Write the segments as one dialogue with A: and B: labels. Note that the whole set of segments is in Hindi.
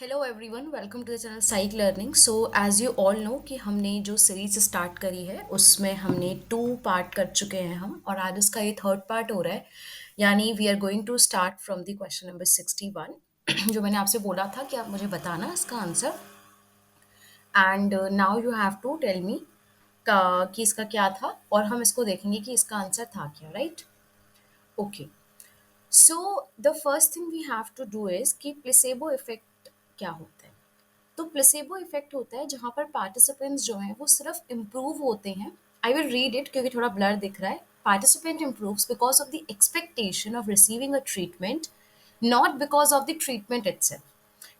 A: Hello everyone, welcome to the channel Psych Learning. So as you all know कि हमने जो सीरीज स्टार्ट करी है उसमें हमने 2 पार्ट कर चुके हैं हम, और आज इसका ये थर्ड पार्ट हो रहा है। यानी we are going to start from the question number 61 जो मैंने आपसे बोला था कि आप मुझे बताना इसका answer. And now you have to tell me कि इसका क्या था, और हम इसको देखेंगे कि इसका आंसर था क्या, right? Okay. So the first thing we have to do is कि प्लेसेबो इफेक्ट क्या होता है। तो प्लेसेबो इफेक्ट होता है जहाँ पर पार्टिसिपेंट्स जो हैं वो सिर्फ इम्प्रूव होते हैं। आई विल रीड इट क्योंकि थोड़ा ब्लर दिख रहा है। Participant improves because of the expectation of receiving a treatment, not because of the treatment itself.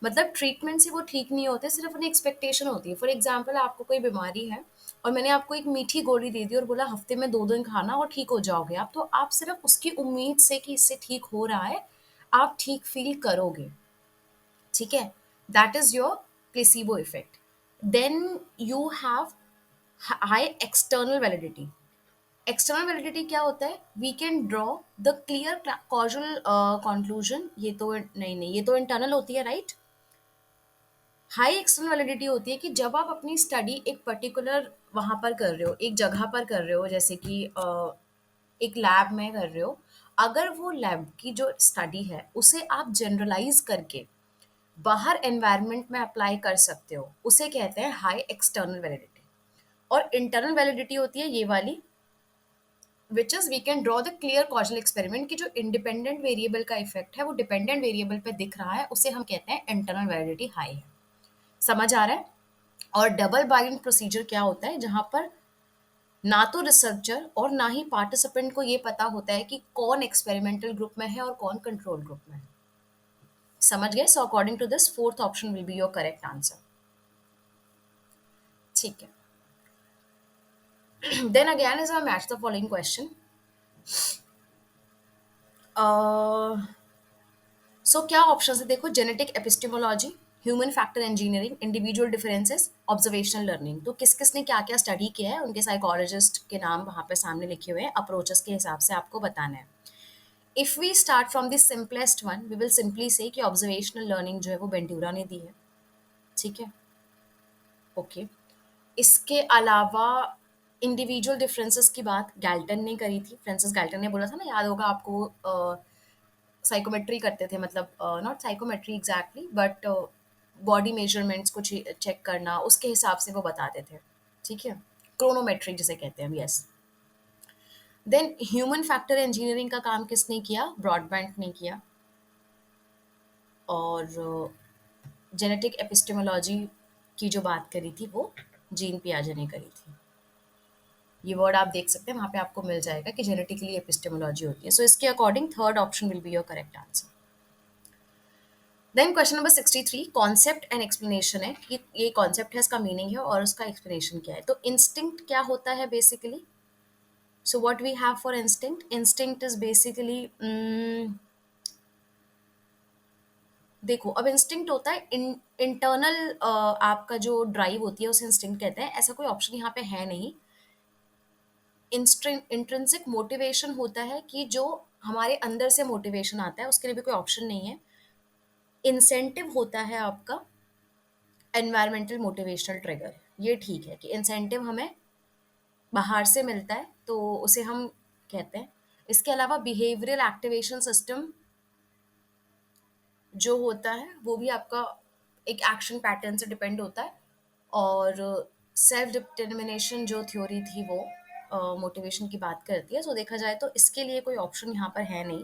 A: मतलब ट्रीटमेंट से वो ठीक नहीं होते, सिर्फ उन्हें एक्सपेक्टेशन होती है। फॉर एग्जाम्पल, आपको कोई बीमारी है और मैंने आपको एक मीठी गोली दे दी और बोला हफ्ते में 2 दिन खाना और ठीक हो जाओगे आप, तो आप सिर्फ उसकी उम्मीद से कि इससे ठीक हो रहा है आप ठीक फील करोगे। ठीक है, that is your placebo effect. Then you have high external validity. External validity क्या होता है? We can draw the clear causal conclusion. ये तो नहीं नहीं, ये तो इंटरनल होती है, राइट? हाई एक्सटर्नल वैलिडिटी होती है कि जब आप अपनी स्टडी एक पर्टिकुलर वहां पर कर रहे हो, एक जगह पर कर रहे हो, जैसे कि एक लैब में कर रहे हो। अगर वो लैब की जो स्टडी है उसे आप जनरलाइज करके बाहर एनवायरनमेंट में अप्लाई कर सकते हो, उसे कहते हैं हाई एक्सटर्नल वैलिडिटी। और इंटरनल वैलिडिटी होती है ये वाली, which is we can draw the clear causal experiment की जो इंडिपेंडेंट वेरिएबल का इफेक्ट है वो डिपेंडेंट वेरिएबल पे दिख रहा है, उसे हम कहते हैं इंटरनल वैलिडिटी हाई है। समझ आ रहा है? और डबल बाइंड प्रोसीजर क्या होता है, जहां पर ना तो रिसर्चर और ना ही पार्टिसिपेंट को ये पता होता है कि कौन एक्सपेरिमेंटल ग्रुप में है और कौन कंट्रोल ग्रुप में है। समझ गए? So according to this fourth option will be your correct answer. ठीक है। Then again is I match the following question. So क्या ऑप्शन है देखो, genetic epistemology, human factor engineering, individual differences, observational learning. तो किस किसने क्या क्या स्टडी किया है उनके साइकोलॉजिस्ट के नाम वहां पे सामने लिखे हुए हैं, अप्रोचेस के हिसाब से आपको बताना है। If we start from the simplest one, we will simply say कि ऑब्जर्वेशनल लर्निंग जो है वो बेंटूरा ने दी है। ठीक है, ओके। इसके अलावा इंडिविजुअल डिफरेंसेस की बात गैल्टन ने करी थी, फ्रांसिस गैल्टन ने बोला था ना, याद होगा आपको। साइकोमेट्री करते थे, मतलब not psychometry exactly, but body measurements को चेक करना, उसके हिसाब से वो बताते थे। ठीक है, क्रोनोमेट्री जिसे कहते हैं, yes. Then human factor engineering का काम किसने किया? ब्रॉडबैंड ने किया। और जेनेटिक एपिस्टेमोलॉजी की जो बात करी थी वो जीन पियाजे ने करी थी। ये वर्ड आप देख सकते हैं, वहां पे आपको मिल जाएगा कि जेनेटिकली एपिस्टेमोलॉजी होती है। सो इसके according third option will be your correct answer. Then question number 63, concept and explanation है कि ये कॉन्सेप्ट है, इसका मीनिंग है और उसका एक्सप्लेनेशन क्या है। तो इंस्टिंक्ट क्या होता है basically? So what we have for instinct, instinct is basically, देखो अब इंस्टिंक्ट होता है इंटरनल, आपका जो ड्राइव होती है उसे इंस्टिंक्ट कहते हैं। ऐसा कोई ऑप्शन यहाँ पे है नहीं। इंट्रिंसिक मोटिवेशन होता है कि जो हमारे अंदर से मोटिवेशन आता है, उसके लिए भी कोई ऑप्शन नहीं है। इंसेंटिव होता है आपका एनवायरमेंटल मोटिवेशनल ट्रिगर। ये ठीक है कि इंसेंटिव हमें बाहर से मिलता है तो उसे हम कहते हैं। इसके अलावा बिहेवियरल एक्टिवेशन सिस्टम जो होता है वो भी आपका एक एक्शन पैटर्न से डिपेंड होता है। और सेल्फ डिटर्मिनेशन जो थ्योरी थी वो मोटिवेशन की बात करती है। सो देखा जाए तो इसके लिए कोई ऑप्शन यहाँ पर है नहीं,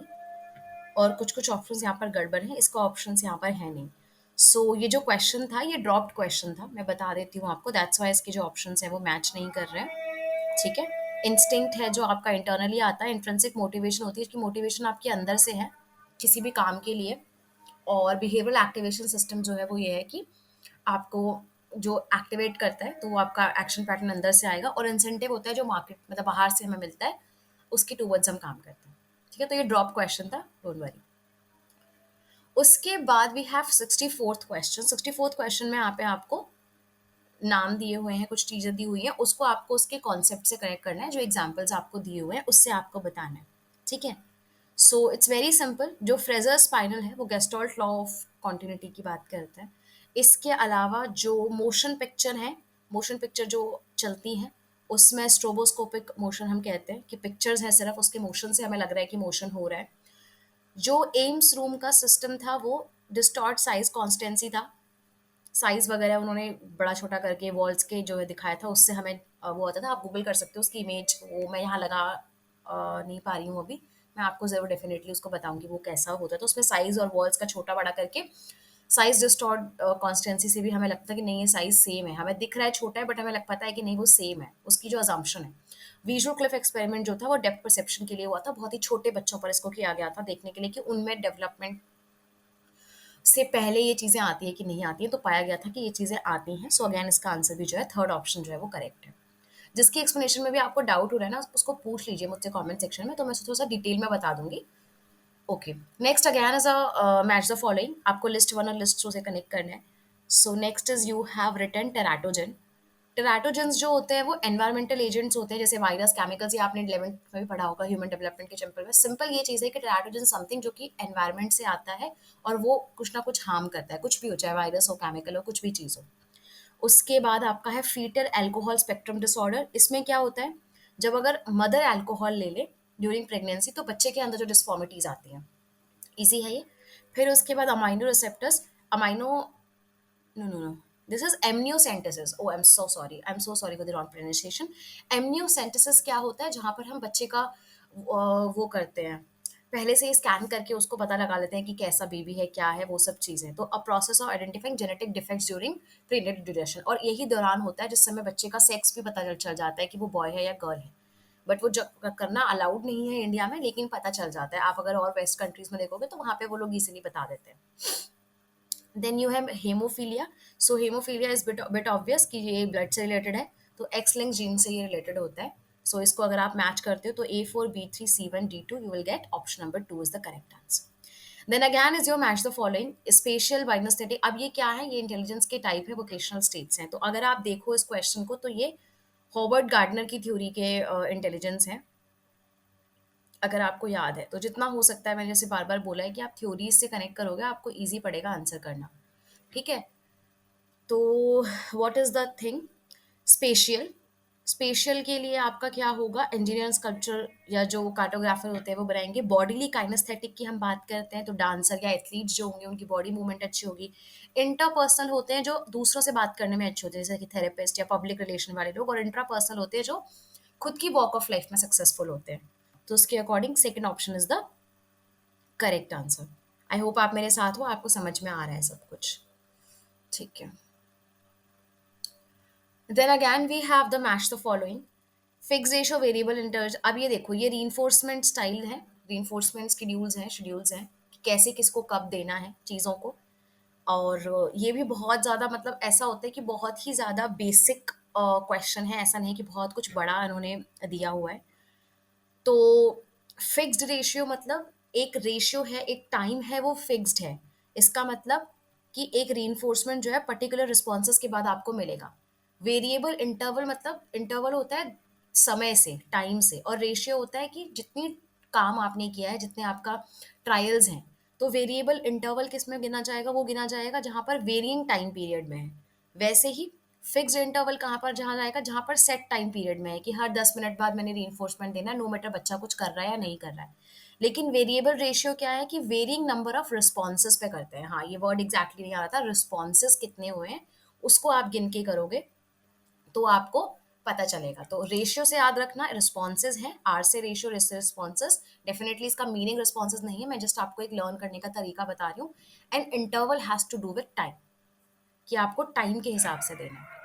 A: और कुछ कुछ ऑप्शंस यहाँ पर गड़बड़ हैं, इसका ऑप्शंस यहाँ पर है नहीं। सो ये जो क्वेश्चन था ये ड्रॉप्ड क्वेश्चन था, मैं बता देती हूँ आपको। दैट्स वाई इसके जो ऑप्शंस हैं वो मैच नहीं कर रहे हैं। ठीक है, इंस्टिंक्ट है जो आपका इंटरनली आता है, इंट्रिंसिक मोटिवेशन होती है कि मोटिवेशन आपके अंदर से है किसी भी काम के लिए। और बिहेवियरल एक्टिवेशन सिस्टम जो है वो ये है कि आपको जो एक्टिवेट करता है तो वो आपका एक्शन पैटर्न अंदर से आएगा, और इंसेंटिव होता है जो मार्केट मतलब बाहर से हमें मिलता है, उसके टूवर्ड्स हम काम करते हैं। ठीक है, तो ये ड्रॉप क्वेश्चन था, डोंट वरी। उसके बाद we have 64th question. 64th question में यहाँ पे आपको नाम दिए हुए हैं, कुछ चीज़ें दी हुई हैं, उसको आपको उसके कॉन्सेप्ट से कनेक्ट करना है, जो एग्जाम्पल्स आपको दिए हुए हैं उससे आपको बताना है। ठीक है, सो इट्स वेरी सिंपल। जो फ्रेजर स्पाइनल है वो गेस्टॉल्ट लॉ ऑफ कॉन्टिन्यूटी की बात करते हैं। इसके अलावा जो मोशन पिक्चर है, मोशन पिक्चर जो चलती हैं, उसमें स्ट्रोबोस्कोपिक मोशन हम कहते हैं कि पिक्चर्स हैं सिर्फ, उसके मोशन से हमें लग रहा है कि मोशन हो रहा है। जो एम्स रूम का सिस्टम था वो डिस्टॉर्ट साइज कॉन्स्टेंसी था। साइज वगैरह उन्होंने बड़ा छोटा करके वॉल्स के जो है दिखाया था, उससे हमें वो होता था। आप गूगल कर सकते हो उसकी इमेज, वो मैं यहाँ लगा नहीं पा रही हूँ अभी। मैं आपको ज़रूर डेफिनेटली उसको बताऊंगी वो कैसा होता है। तो उसमें साइज और वॉल्स का छोटा बड़ा करके साइज डिस्टॉर्ट कॉन्स्टेंसी से भी हमें लगता है कि नहीं ये साइज सेम है। हमें दिख रहा है छोटा है बट हमें लग पाता है कि नहीं वो सेम है, उसकी जो अजम्पशन है। विजुअल क्लिफ एक्सपेरिमेंट जो था वो डेप्थ परसेप्शन के लिए हुआ था। बहुत ही छोटे बच्चों पर इसको किया गया था देखने के लिए कि उनमें डेवलपमेंट से पहले ये चीज़ें आती है कि नहीं आती है। तो पाया गया था कि ये चीज़ें आती हैं। सो अगेन इसका आंसर भी जो है थर्ड ऑप्शन जो है वो करेक्ट है। जिसकी एक्सप्लेनेशन में भी आपको डाउट हो रहा है ना, उसको पूछ लीजिए मुझसे कमेंट सेक्शन में, तो मैं उसको थोड़ा सा डिटेल में बता दूंगी। Okay, next again is a match the following. आपको लिस्ट वन और लिस्ट टू से कनेक्ट करना है। So next is you have written teratogen. Teratogens जो होते हैं वो एनवायरमेंटल एजेंट्स होते हैं, जैसे वायरस, केमिकल्स। ये आपने 11th में भी पढ़ा होगा ह्यूमन डेवलपमेंट के चैप्टर में। सिंपल ये चीज़ है कि टेराटोजन समथिंग जो कि एनवायरमेंट से आता है और वो कुछ ना कुछ हार्म करता है, कुछ भी हो, चाहे वायरस हो, केमिकल हो, कुछ भी चीज़ हो। उसके बाद आपका है फीटल एल्कोहल स्पेक्ट्रम डिसऑर्डर। इसमें क्या होता है, जब अगर मदर अल्कोहल ले ले ड्यूरिंग प्रेगनेंसी तो बच्चे के अंदर जो डिस्फॉर्मिटीज आती हैं, इजी है ये। फिर उसके बाद amino receptors, amino, no no no, this is amniocentesis. Oh I am so sorry for the wrong pronunciation. Amniocentesis क्या होता है, जहाँ पर हम बच्चे का वो करते हैं, पहले से ही स्कैन करके उसको पता लगा लेते हैं कि कैसा बेबी है, क्या है, वो सब चीज़ें। तो a process of identifying genetic defects during prenatal duration. और यही दौरान होता है जिस समय बच्चे का सेक्स भी पता चल जाता है कि वो बॉय है या गर्ल है। बट वो जब करना अलाउड नहीं है इंडिया में, लेकिन पता चल जाता है। आप अगर और वेस्ट कंट्रीज में देखोगे तो वहाँ पे वो लोग इजीली बता देते हैं। Then you have haemophilia. So haemophilia is bit obvious कि ये ब्लड से रिलेटेड है, तो एक्स लिंक जीन से ये रिलेटेड होता है। सो इसको अगर आप मैच करते हो तो A4B3C1D2, you will get option number 2 is the correct answer. Then again is your match the following special बाइनोस्थेटिक। अब ये क्या है, ये इंटेलिजेंस के टाइप है, वोकेशनल स्टेट्स हैं। तो अगर आप देखो इस क्वेश्चन को तो ये हॉवर्ड गार्डनर की थ्योरी के इंटेलिजेंस है, अगर आपको याद है तो। जितना हो सकता है, मैंने जैसे बार बार बोला है कि आप थ्योरीज से कनेक्ट करोगे आपको ईजी पड़ेगा आंसर करना। ठीक है, तो what is the thing, spatial. Spatial के लिए आपका क्या होगा, इंजीनियर स्कल्पचर या जो कार्टोग्राफर होते हैं वो बनाएंगे। बॉडीली काइनेस्थेटिक की हम बात करते हैं तो डांसर या एथलीट्स जो होंगे उनकी बॉडी मूवमेंट अच्छी होगी। इंटरपर्सनल होते हैं जो दूसरों से बात करने में अच्छे होते हैं, जैसे कि थेरेपिस्ट या पब्लिक रिलेशन वाले लोग। और इंट्रापर्सनल होते हैं जो खुद की वॉक ऑफ लाइफ में सक्सेसफुल होते हैं। तो उसके according second option is the correct answer. I hope आप मेरे साथ हो, आपको समझ में आ रहा है सब कुछ। ठीक है, then again we have the match the following. Fix ratio variable इंटरज। अब ये देखो, ये रीइंफोर्समेंट स्टाइल है, रीइंफोर्समेंट शेड्यूल्स हैं कि कैसे किसको कब देना है चीज़ों को। और ये भी बहुत ज़्यादा, मतलब ऐसा होता है कि बहुत ही ज़्यादा बेसिक क्वेश्चन है, ऐसा नहीं कि बहुत कुछ बड़ा इन्होंने दिया हुआ है। तो फिक्स्ड रेशियो मतलब एक रेशियो है, एक टाइम है, वो फिक्स्ड है। इसका मतलब कि एक रीइंफोर्समेंट जो है पर्टिकुलर रिस्पॉन्सेस के बाद आपको मिलेगा। वेरिएबल इंटरवल मतलब इंटरवल होता है समय से, टाइम से, और रेशियो होता है कि जितनी काम आपने किया है, जितने आपका ट्रायल्स हैं। तो वेरिएबल इंटरवल किस में गिना जाएगा, वो गिना जाएगा जहां पर वेरिंग टाइम पीरियड में है। वैसे ही फिक्स्ड इंटरवल कहाँ पर जहाँ जाएगा, जहाँ पर सेट टाइम पीरियड में है कि हर 10 मिनट बाद मैंने रीइंफोर्समेंट देना है, नो मैटर बच्चा कुछ कर रहा है या नहीं कर रहा है। लेकिन वेरिएबल रेशियो क्या है कि वेरिंग नंबर ऑफ रिस्पॉन्सेज पे करते हैं। हाँ, ये वर्ड एग्जैक्टली नहीं आ रहा था, रिस्पॉन्सेज कितने हुए हैं उसको आप गिन के करोगे तो आपको पता चलेगा। तो रेशियो से याद रखना, रिस्पॉन्सेज है, आर से रेशियो, रेस से रिस्पॉन्सेज। डेफिनेटली इसका मीनिंग रिस्पॉन्सेज नहीं है, मैं जस्ट आपको एक लर्न करने का तरीका बता रही हूँ। And interval has to do with time, कि आपको टाइम के हिसाब से देना है।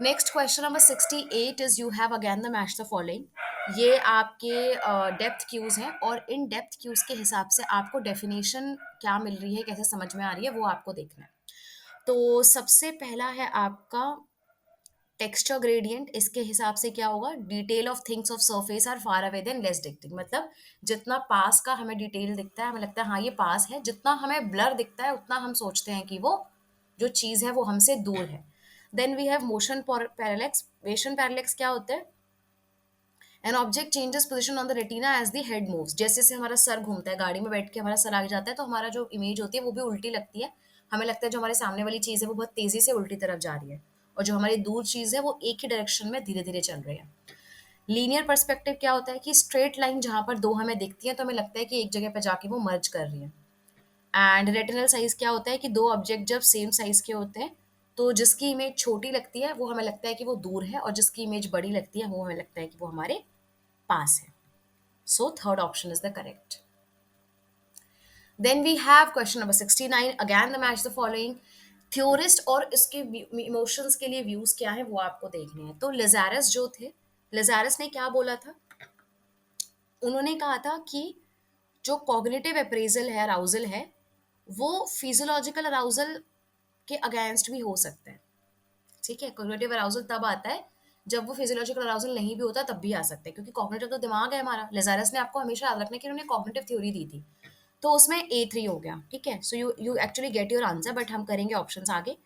A: Next question number 68 is you have again the match the following. ये आपके डेप्थ क्यूज हैं, और इन डेप्थ क्यूज के हिसाब से आपको डेफिनेशन क्या मिल रही है, कैसे समझ में आ रही है, वो आपको देखना है। तो सबसे पहला है आपका टेक्सचर ग्रेडियंट। इसके हिसाब से क्या होगा, detail of things of surface are far away then less डिक्टिंग। मतलब जितना पास का हमें डिटेल दिखता है, हमें लगता है हाँ ये पास है, जितना हमें ब्लर दिखता है उतना हम सोचते हैं कि वो जो चीज़ है वो हमसे दूर है। Then we have motion parallax. Motion parallax क्या होता है, an object changes position on the retina as the head moves, जैसे जैसे हमारा सर घूमता है, गाड़ी में बैठ के हमारा सर आगे जाता है तो हमारा जो इमेज होती है वो भी उल्टी लगती है, हमें लगता है जो हमारे सामने वाली चीज़ है वो बहुत तेज़ी से उल्टी तरफ जा रही है, और जो हमारी दूर चीज़ है वो एक ही डायरेक्शन में धीरे धीरे चल रही है। लीनियर पर्सपेक्टिव क्या होता है कि स्ट्रेट लाइन जहाँ पर दो हमें दिखती है तो हमें लगता है कि एक जगह पर जाके वो मर्ज कर रही है। एंड रेटिनल साइज क्या होता है कि दो ऑब्जेक्ट जब सेम साइज के होते हैं तो जिसकी इमेज छोटी लगती है वो हमें लगता है कि वो दूर है, और जिसकी इमेज बड़ी लगती है वो हमें लगता है कि वो हमारे पास है। So third option is the correct. Then we have question number 69, again the match the following. Theorist और इसके इमोशंस के लिए व्यूज क्या है वो आपको देखने हैं। तो लिजारस जो थे, लिजारस ने क्या बोला था, उन्होंने कहा था कि जो कॉग्निटिव अप्रेजल है, अराउजल है, वो फिजियोलॉजिकल अराउजल के अगेंस्ट भी हो सकता है। ठीक है, कॉग्निटिव अराउजल तब आता है जब वो फिजियोलॉजिकल अराउजल नहीं भी होता तब भी आ सकता है, क्योंकि कॉग्निटिव तो दिमाग है हमारा। लेजारस ने आपको हमेशा याद रखना कि उन्होंने कॉग्निटिव थ्योरी दी थी, तो उसमें A3 हो गया। ठीक है, so you you actually get your answer, but हम करेंगे ऑप्शंस आगे।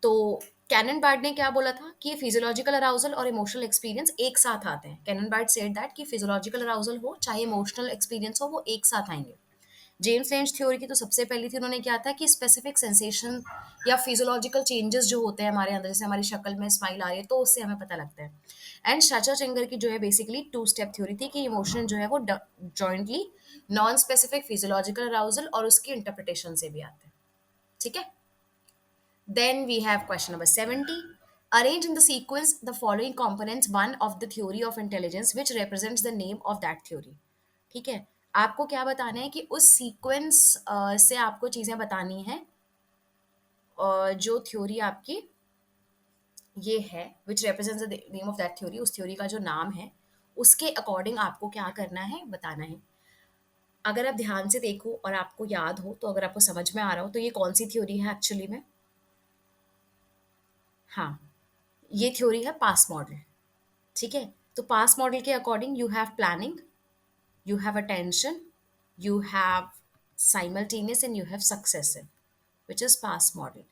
A: तो कैनन बार्ड ने क्या बोला था कि फिजियोलॉजिकल अराउजल और इमोशनल एक्सपीरियंस एक साथ आते हैं। कैनन बार्ड सेड दैट कि फिजियोलॉजिकल अराउजल हो चाहे इमोशनल एक्सपीरियंस हो वो एक साथ आएंगे। जेम्स लेंज थ्योरी की तो सबसे पहली थी, उन्होंने क्या था कि स्पेसिफिक सेंसेशन या फिजियोलॉजिकल चेंजेस जो होते हैं हमारे अंदर, जैसे हमारी शक्ल में स्माइल आ रही है तो उससे हमें पता लगता है। एंड शाचा चेंगर की जो है बेसिकली टू स्टेप थ्योरी थी कि इमोशन जो है वो jointly non specific physiological arousal और उसकी इंटरप्रिटेशन से भी आते हैं। ठीक है, then we have question number 70. Arrange in the sequence the following components one of the theory of intelligence which represents the name of that theory. ठीक है, आपको क्या बताना है कि उस सीक्वेंस से आपको चीजें बतानी है, जो थ्योरी आपकी ये है विच represents the name of that theory, उस थ्योरी का जो नाम है उसके अकॉर्डिंग आपको क्या करना है, बताना है। अगर आप ध्यान से देखो और आपको याद हो, तो अगर आपको समझ में आ रहा हो तो ये कौन सी थ्योरी है एक्चुअली में। हाँ, ये थ्योरी है पास मॉडल। ठीक है, तो पास मॉडल के according you have planning, you have attention, you have simultaneous and you have successive, which is pass model.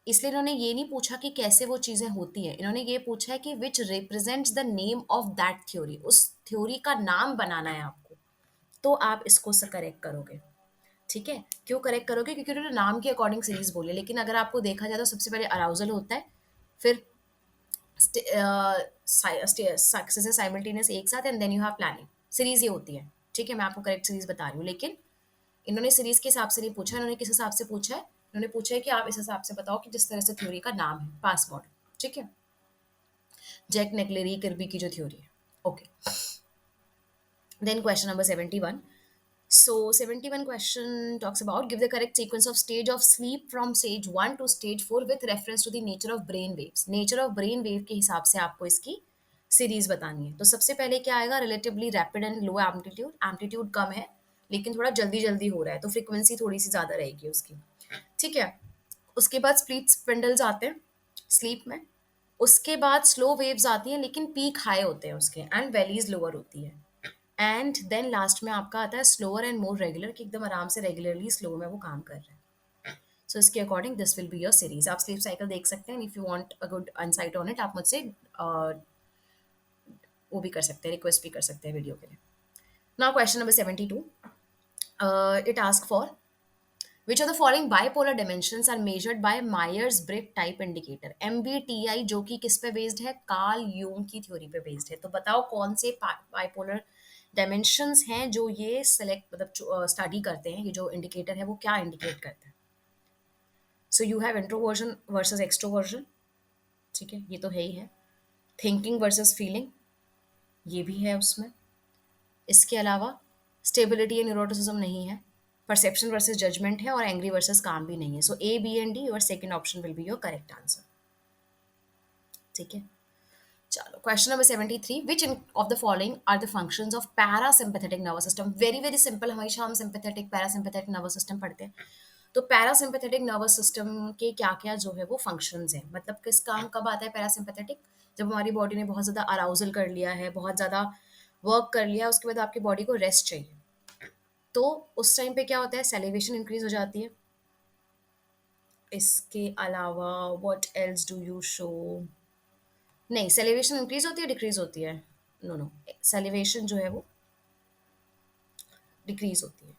A: इसलिए इन्होंने ये नहीं पूछा कि कैसे वो चीज़ें होती हैं, इन्होंने ये पूछा है कि विच represents the name of that theory, उस थ्योरी का नाम बनाना है आपको, तो आप इसको करेक्ट करोगे। ठीक है, क्यों करेक्ट करोगे, क्योंकि उन्होंने नाम के अकॉर्डिंग सीरीज बोली, लेकिन अगर आपको देखा जाए तो सबसे पहले अराउजल होता है, फिर सक्सेस है साइमल्टेनियस एक साथ, and then you have planning, series ये होती है। ठीक है, मैं आपको करेक्ट सीरीज बता रही हूँ, लेकिन इन्होंने सीरीज के हिसाब से नहीं पूछा, इन्होंने किस हिसाब से पूछा है, इन्होंने पूछा है कि आप इस हिसाब से बताओ कि जिस तरह से थ्योरी का नाम है पास मॉडल। ठीक है, जैक नेक्लेरी किर्बी की जो थ्योरी है। Okay, then question number 71. So 71 question talks about give the correct sequence of stage of sleep from stage 1 to stage 4 with reference to the nature of brain waves. Nature of brain wave के हिसाब से आपको इसकी सीरीज बतानी है। तो सबसे पहले क्या आएगा, relatively rapid and low amplitude, amplitude कम है लेकिन थोड़ा जल्दी जल्दी हो रहा है तो फ्रीक्वेंसी थोड़ी सी ज़्यादा रहेगी उसकी। ठीक है, उसके बाद स्प्लिट स्पिंडल्स आते हैं स्लीप में, उसके बाद स्लो वेव्स आती हैं लेकिन पीक हाई होते हैं उसके, एंड वैलीज लोअर होती है, एंड देन लास्ट में आपका आता है स्लोअर एंड मोर रेगुलर, कि एकदम आराम से रेगुलरली स्लो में वो काम कर रहा है। सो इसके according this will be your series. आप स्लीप साइकिल देख सकते हैं, if you want a good insight on it आप मुझसे वो भी कर सकते हैं, रिक्वेस्ट भी कर सकते हैं वीडियो के लिए। Now question number 72, it ask for which of the following bipolar dimensions are measured by Myers-Briggs type indicator, MBTI, जो कि किस पे बेस्ड है, कार्ल यूंग की थ्योरी पे बेस्ड है। तो बताओ कौन से बाइपोलर डायमेंशंस हैं जो ये सेलेक्ट मतलब स्टडी करते हैं, ये जो इंडिकेटर है वो क्या इंडिकेट करता है। So you have introversion versus extroversion, ठीक है ये तो है ही है। थिंकिंग वर्सेस फीलिंग, ये भी है उसमें। इसके अलावा स्टेबिलिटी एंड न्यूरोटिसिज्म नहीं है, परसेप्शन वर्सेस जजमेंट है, और एंग्री वर्सेस काम भी नहीं है। So A B and D, your second option will be your correct answer. ठीक है, चलो question number 73, which of the following are the functions of parasympathetic nervous system. Very very simple, हमेशा हम सिंपैथेटिक पैरासिम्पैथेटिक नर्वस सिस्टम पढ़ते हैं। तो पैरासिम्पैथेटिक नर्वस सिस्टम के क्या क्या जो है वो फंक्शंस हैं, मतलब किस काम कब आता है पैरासिम्पैथेटिक, जब हमारी बॉडी ने बहुत ज़्यादा अराउजल कर लिया है, बहुत ज़्यादा वर्क कर लिया, उसके बाद आपकी बॉडी को रेस्ट चाहिए, तो उस टाइम पे क्या होता है, सेलिवेशन इंक्रीज हो जाती है। इसके अलावा what else do you show, नहीं सेलिवेशन इंक्रीज होती है डिक्रीज होती है, नो नो, सेलिवेशन जो है वो डिक्रीज होती है,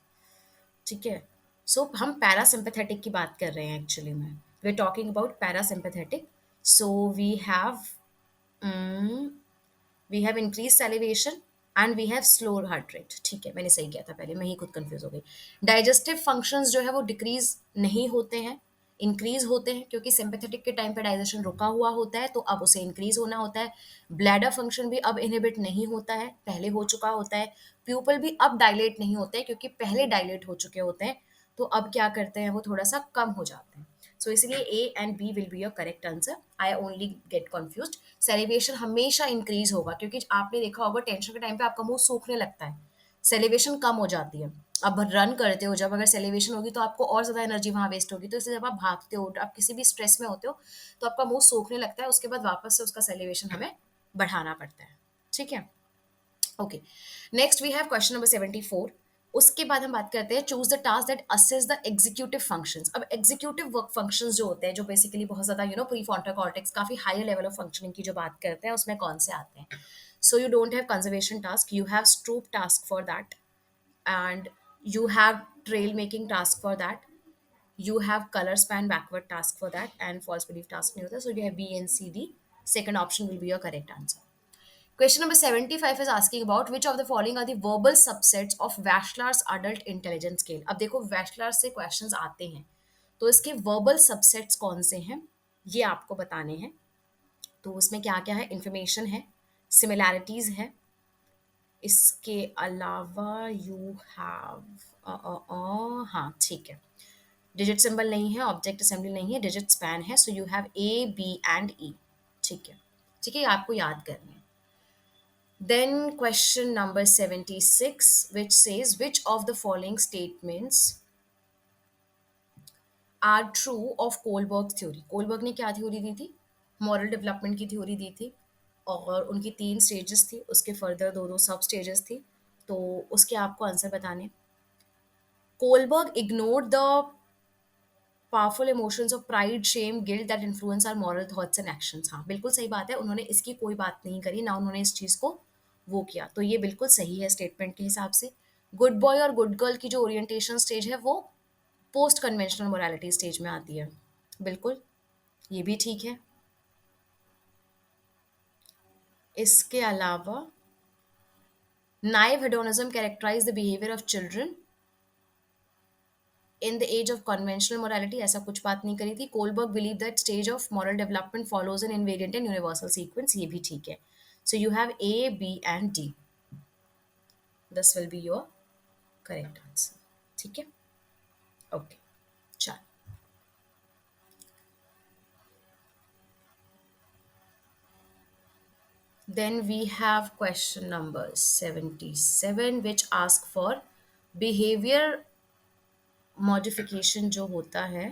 A: ठीक है। सो हम पैरासिम्पैथेटिक की बात कर रहे हैं एक्चुअली में, we are talking about parasympathetic. So we have increase salivation and we have slower heart rate, ठीक है, मैंने सही किया था पहले, मैं ही खुद कंफ्यूज हो गई। डाइजेस्टिव फंक्शंस जो है वो डिक्रीज नहीं होते हैं, इंक्रीज होते हैं, क्योंकि सिंपैथेटिक के टाइम पे डाइजेशन रुका हुआ होता है तो अब उसे इंक्रीज होना होता है। ब्लैडर फंक्शन भी अब इनहिबिट नहीं होता है, पहले हो चुका होता है। प्यूपल भी अब डायलेट नहीं होते हैं, क्योंकि पहले डायलेट हो चुके होते हैं, तो अब क्या करते हैं वो थोड़ा सा कम हो जाते हैं। सो इसलिए A and B will be your correct answer. I only get confused. Salivation हमेशा इंक्रीज होगा, क्योंकि आपने देखा होगा टेंशन के टाइम पे आपका मुंह सूखने लगता है, सेलिब्रेशन कम हो जाती है। अब रन करते हो जब, अगर सेलिब्रेशन होगी तो आपको और ज्यादा एनर्जी वहां वेस्ट होगी, तो इसलिए जब आप भागते हो, आप किसी भी स्ट्रेस में होते हो, तो आपका मुंह सूखने लगता है, उसके बाद वापस से उसका सेलिब्रेशन हमें बढ़ाना पड़ता है, ठीक है। Okay, next we have question number 74। उसके बाद हम बात करते हैं choose the task that assess the executive functions. अब एग्जीक्यूटिव वर्क फंक्शंस जो होते हैं, जो बेसिकली बहुत ज्यादा प्रीफ्रंटल कॉर्टेक्स, काफी हायर लेवल ऑफ फंक्शनिंग की जो बात करते हैं, उसमें कौन से आते हैं। So you don't have conservation task, you have स्ट्रूप task for that, and you have trail making task for that, you have color span backward task for that, and false belief task नहीं होता, so you have B and C D, second option will be your correct answer. Question number 75 is asking about which of the following are the verbal subsets of Wechsler's adult intelligence scale। अब देखो Wechsler से questions आते हैं, तो इसके verbal subsets कौन से हैं ये आपको बताने हैं। तो उसमें क्या क्या है, information है, similarities है, इसके अलावा यू हैव हाँ ठीक है, डिजिट सिंबल नहीं है, ऑब्जेक्ट असेंबली नहीं है, डिजिट स्पैन है, so you have A B and E, ठीक है, ठीक है, ये आपको याद करना है। Then question number 76 which says which of the following statements are true of Kohlberg theory. Kohlberg ने क्या थ्योरी दी थी, मॉरल डेवलपमेंट की थ्योरी दी थी, और उनकी 3 स्टेजेस थी, उसके फर्दर 2 सब स्टेजेस थी, तो उसके आपको आंसर बताने। Kohlberg ignored the powerful emotions of pride, shame, guilt that influence our moral thoughts and actions. हाँ बिल्कुल सही बात है, उन्होंने इसकी कोई बात नहीं करी, ना उन्होंने इस चीज़ को वो किया, तो ये बिल्कुल सही है स्टेटमेंट के हिसाब से। गुड बॉय और गुड गर्ल की जो ओरिएंटेशन स्टेज है वो पोस्ट कन्वेंशनल मोरालिटी स्टेज में आती है, बिल्कुल ये भी ठीक है। इसके अलावा naive hedonism characterise the behaviour of children in the age of conventional morality, ऐसा कुछ बात नहीं करी थी। Kohlberg believe that stage of moral development follows an invariant and universal sequence, ये भी ठीक है। So you have A B and D, this will be your correct answer, ठीक है। ओके, चल then we have question number 77 which ask for behavior modification जो होता है।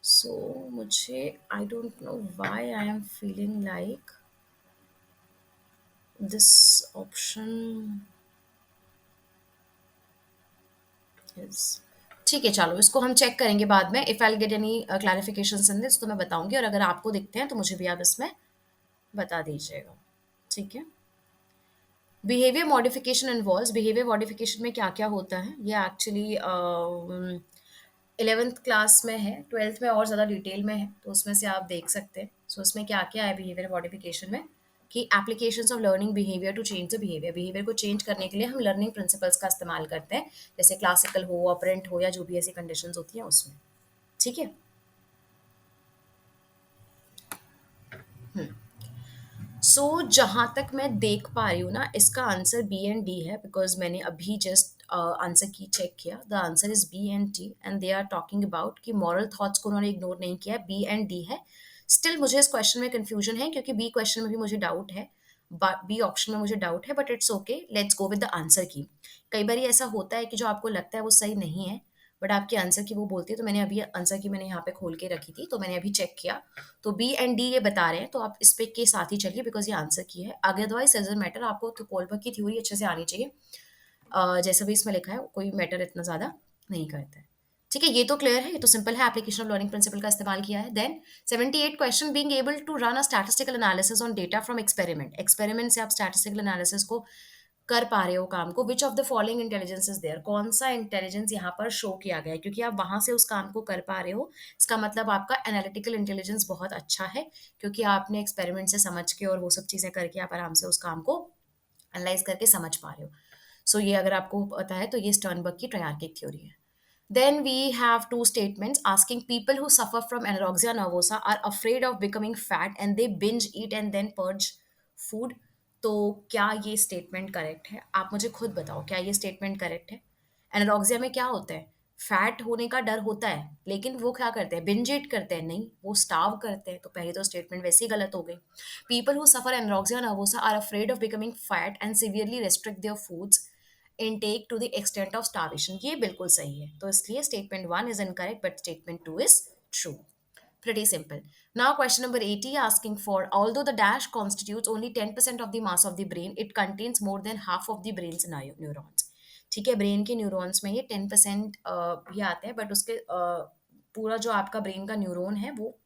A: so मुझे I don't know why I am feeling like this option is, ठीक है, चलो इसको हम चेक करेंगे बाद में। If I get any clarification in this तो मैं बताऊंगी, और अगर आपको दिखते हैं तो मुझे भी आप इसमें बता दीजिएगा, ठीक है। Behaviour modification involves, behaviour modification में क्या क्या होता है ये एक्चुअली 11th क्लास में है, 12th में और ज़्यादा डिटेल में है, तो उसमें से आप देख सकते हैं। सो उसमें क्या क्या है बिहेवियर मॉडिफिकेशन में, कि applications of learning behaviour to change the behaviour, behaviour को चेंज करने के लिए हम लर्निंग प्रिंसिपल्स का इस्तेमाल करते हैं, जैसे क्लासिकल हो, ऑपरेंट हो, या जो भी ऐसी कंडीशंस होती हैं उसमें, ठीक है। सो जहाँ तक मैं देख पा रही हूँ ना, इसका आंसर बी एंड डी है, बिकॉज मैंने अभी जस्ट आंसर की चेक किया, the answer is B and D, and they are talking about कि मॉरल थॉट्स को उन्होंने इग्नोर नहीं किया, बी एंड डी है। स्टिल मुझे इस क्वेश्चन में कंफ्यूजन है, क्योंकि बी क्वेश्चन में भी मुझे डाउट है, बी ऑप्शन में मुझे डाउट है, but it's okay, let's go with the answer की। कई बार ऐसा होता है कि जो आपको लगता है वो सही नहीं है, बट आपके आंसर की वो बोलती है, तो मैंने अभी आंसर की मैंने यहाँ पे खोल के रखी थी, तो मैंने अभी चेक किया, तो बी एंड डी ये बता रहे हैं, तो आप इस पे के साथ ही चलिए, बिकॉज ये आंसर की है। आगे अदरवाइज डजंट मैटर, आपको तो कोलबर्ग की थ्योरी अच्छे से आनी चाहिए, जैसा भी इसमें लिखा है, कोई मैटर इतना ज़्यादा नहीं करता है, ठीक है, ये तो क्लियर है, ये तो सिंपल है, एप्लीकेशन ऑफ लर्निंग प्रिंसिपल का इस्तेमाल किया है। Then 78 question, being able to run a statistical analysis on data from experiment. Experiment से आप स्टैटिस्टिकल एनालिसिस को कर पा रहे हो काम को। Which of the following intelligence is there, कौन सा इंटेलिजेंस यहाँ पर शो किया गया है, क्योंकि आप वहां से उस काम को कर पा रहे हो, इसका मतलब आपका एनालिटिकल इंटेलिजेंस बहुत अच्छा है, क्योंकि आपने एक्सपेरिमेंट से समझ के और वो सब चीजें करके आप आराम से उस काम को एनालाइज करके समझ पा रहे हो। सो ये अगर आपको पता है तो ये स्टर्नबर्ग की ट्रायर्किक थ्योरी है। Then we have two statements asking people who suffer from anorexia nervosa are afraid of becoming fat and they binge eat and then purge food. तो क्या ये स्टेटमेंट करेक्ट है? आप मुझे खुद बताओ, क्या ये स्टेटमेंट करेक्ट है? एनोरेक्सिया में क्या होता है? फैट होने का डर होता है, लेकिन वो क्या करते हैं? बिंज ईट करते हैं? नहीं, वो स्टार्व करते हैं। तो पहले तो स्टेटमेंट वैसे ही गलत हो गई। People who suffer anorexia nervosa are afraid of becoming fat and severely restrict their foods intake to the extent of starvation. ये बिल्कुल सही है, तो इसलिए statement one is incorrect but statement two is true. Pretty simple. Now, question number 80 asking for although the dash constitutes only 10% of the mass of the brain, it contains more than half of the brain's neurons. ठीक है, ब्रेन के न्यूरॉन्स में ये 10% भी आते हैं, बट उसके पूरा जो आपका ब्रेन का न्यूरॉन है वो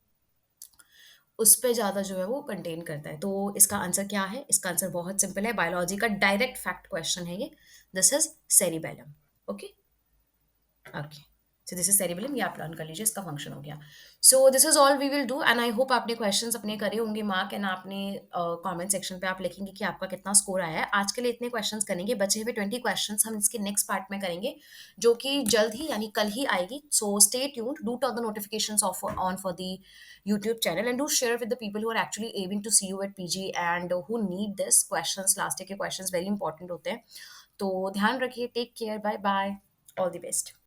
A: उस पे ज़्यादा जो है वो कंटेन करता है। तो इसका आंसर क्या है? इसका आंसर बहुत सिंपल है, बायोलॉजी का डायरेक्ट फैक्ट क्वेश्चन है ये। This is cerebellum. Okay, okay, so this is cerebellum, ये आप लर्न कर लीजिए, इसका फंक्शन हो गया। So this is all we will do and I hope आपने क्वेश्चंस अपने करे होंगे मार्क, एंड आपने कमेंट सेक्शन पे आप लिखेंगे कि आपका कितना स्कोर आया है। आज के लिए इतने क्वेश्चंस करेंगे, बचे हुए 20 क्वेश्चंस हम इसके नेक्स्ट पार्ट में करेंगे, जो कि जल्द ही यानी कल ही आएगी। So stay tuned, do turn the notifications of on for the YouTube channel and do share with the people who are actually aiming to see you at PG and who need this questions, last year के questions very important होते हैं। तो ध्यान रखिए, take care, bye bye, all the best.